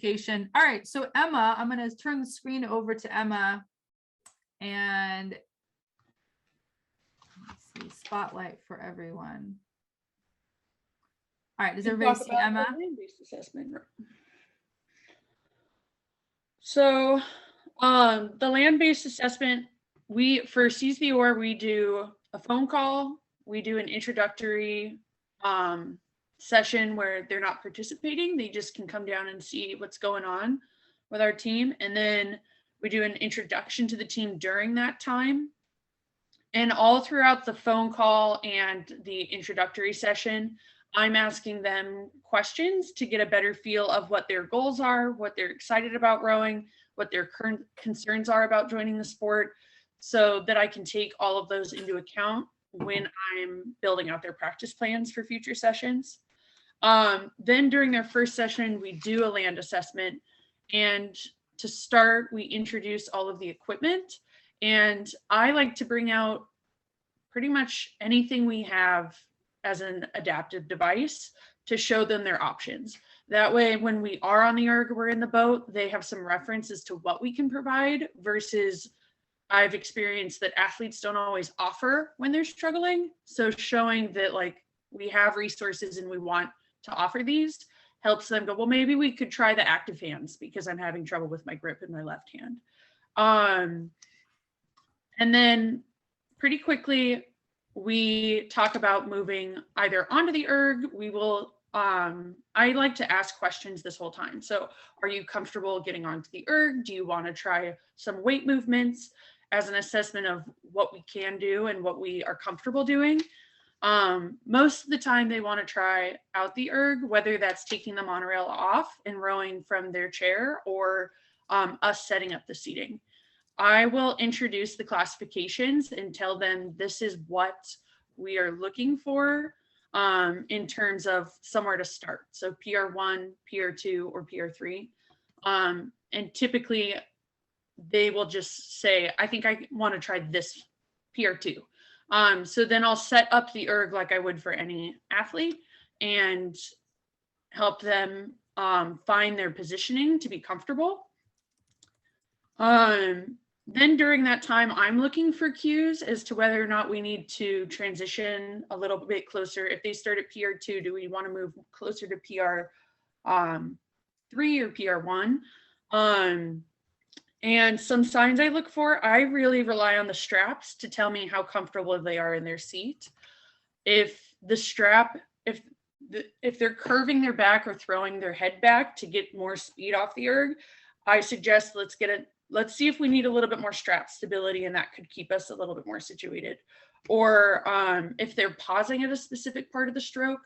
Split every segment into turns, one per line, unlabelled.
clarification. All right, so Emma, I'm going to turn the screen over to Emma and let's see, spotlight for everyone. All right, does everybody see Emma?
Land-based assessment. So the land-based assessment, for CSBOR, we do a phone call, we do an introductory session where they're not participating, they just can come down and see what's going on with our team. And then we do an introduction to the team during that time. And all throughout the phone call and the introductory session, I'm asking them questions to get a better feel of what their goals are, what they're excited about rowing, what their current concerns are about joining the sport, so that I can take all of those into account when I'm building out their practice plans for future sessions. Then during their first session, we do a land assessment. And to start, we introduce all of the equipment. And I like to bring out pretty much anything we have as an adaptive device to show them their options. That way, when we are on the erg, we're in the boat, they have some reference as to what we can provide, versus I've experienced that athletes don't always offer when they're struggling. So showing that like we have resources and we want to offer these helps them go, well, maybe we could try the active hands because I'm having trouble with my grip in my left hand. And then pretty quickly, we talk about moving either onto the erg. We will, I like to ask questions this whole time. So are you comfortable getting onto the erg? Do you want to try some weight movements as an assessment of what we can do and what we are comfortable doing? Most of the time they want to try out the erg, whether that's taking the monorail off and rowing from their chair, or us setting up the seating. I will introduce the classifications and tell them this is what we are looking for in terms of somewhere to start. So PR1, PR2, or PR3. And typically they will just say, I think I want to try this PR2. So then I'll set up the erg like I would for any athlete and help them find their positioning to be comfortable. Then during that time, I'm looking for cues as to whether or not we need to transition a little bit closer. If they start at PR2, do we want to move closer to PR3 or PR1? And some signs I look for, I really rely on the straps to tell me how comfortable they are in their seat. If the strap, if they're curving their back or throwing their head back to get more speed off the erg, I suggest let's see if we need a little bit more strap stability, and that could keep us a little bit more situated. Or if they're pausing at a specific part of the stroke,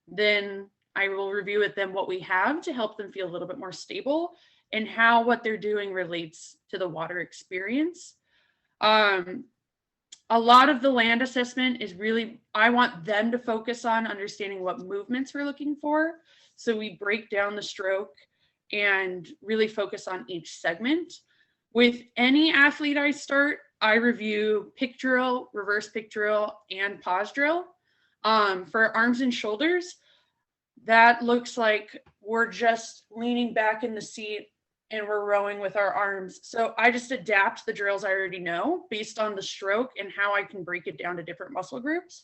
then I will review with them what we have to help them feel a little bit more stable and how what they're doing relates to the water experience. A lot of the land assessment is really, I want them to focus on understanding what movements we're looking for. So we break down the stroke and really focus on each segment. With any athlete I start, I review pick drill, reverse pick drill, and pause drill. For arms and shoulders, that looks like we're just leaning back in the seat and we're rowing with our arms. So I just adapt the drills I already know based on the stroke and how I can break it down to different muscle groups.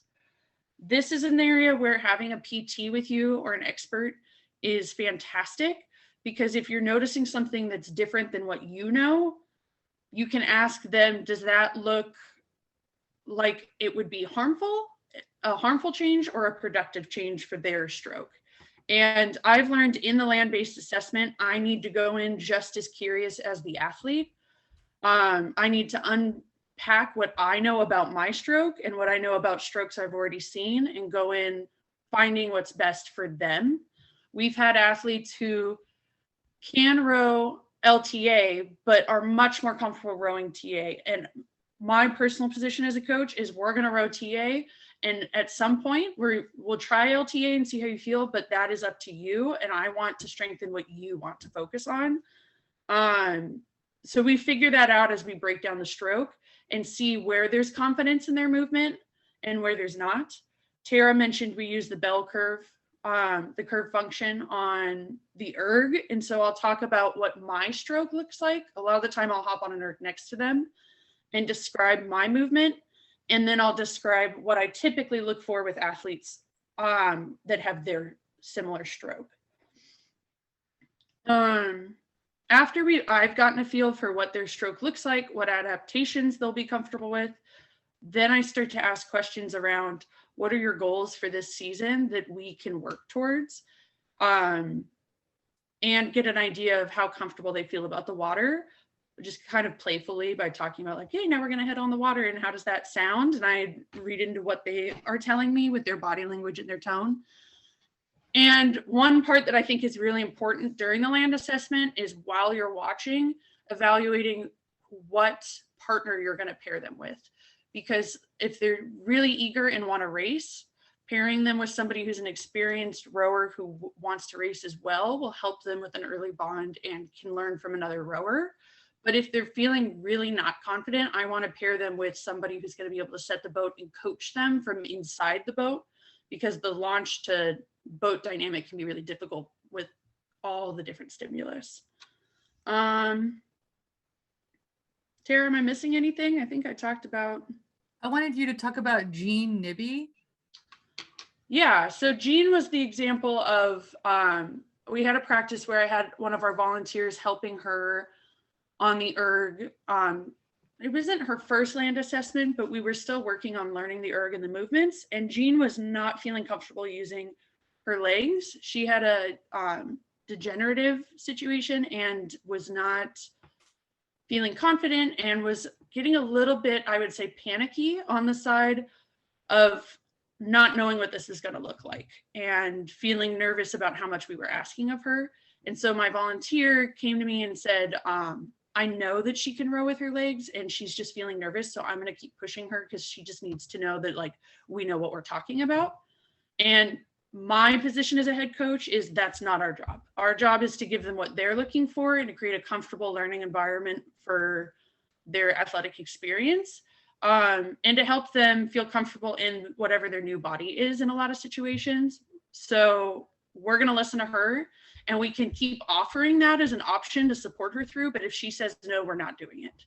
This is an area where having a PT with you or an expert is fantastic, because if you're noticing something that's different than what you know, you can ask them, does that look like it would be harmful, a harmful change, or a productive change for their stroke? And I've learned in the land-based assessment, I need to go in just as curious as the athlete. I need to unpack what I know about my stroke and what I know about strokes I've already seen and go in finding what's best for them. We've had athletes who can row LTA, but are much more comfortable rowing TA. And my personal position as a coach is we're going to row TA. And at some point we'll try LTA and see how you feel, but that is up to you. And I want to strengthen what you want to focus on. So we figure that out as we break down the stroke and see where there's confidence in their movement and where there's not. Tara mentioned we use the bell curve the curve function on the erg. And so I'll talk about what my stroke looks like. A lot of the time I'll hop on an erg next to them and describe my movement. And then I'll describe what I typically look for with athletes that have their similar stroke. After I've gotten a feel for what their stroke looks like, what adaptations they'll be comfortable with, then I start to ask questions around what are your goals for this season that we can work towards, and get an idea of how comfortable they feel about the water, just kind of playfully by talking about like, hey, now we're going to head on the water and how does that sound? And I read into what they are telling me with their body language and their tone. And one part that I think is really important during the land assessment is while you're watching, evaluating what partner you're going to pair them with. Because if they're really eager and want to race, pairing them with somebody who's an experienced rower who wants to race as well will help them with an early bond and can learn from another rower. But if they're feeling really not confident, I want to pair them with somebody who's going to be able to set the boat and coach them from inside the boat, because the launch to boat dynamic can be really difficult with all the different stimulus. Tara, am I missing anything? I think I talked about.
I wanted you to talk about Jean Nibby.
Yeah, so Jean was the example of, we had a practice where I had one of our volunteers helping her on the erg. It wasn't her first land assessment, but we were still working on learning the erg and the movements. And Jean was not feeling comfortable using her legs. She had a degenerative situation and was not feeling confident and was getting a little bit, I would say, panicky on the side of not knowing what this is going to look like and feeling nervous about how much we were asking of her. And so my volunteer came to me and said, I know that she can row with her legs and she's just feeling nervous. So I'm going to keep pushing her because she just needs to know that like we know what we're talking about. And my position as a head coach is that's not our job. Our job is to give them what they're looking for and to create a comfortable learning environment for their athletic experience, and to help them feel comfortable in whatever their new body is in a lot of situations. So we're going to listen to her and we can keep offering that as an option to support her through. But if she says no, we're not doing it.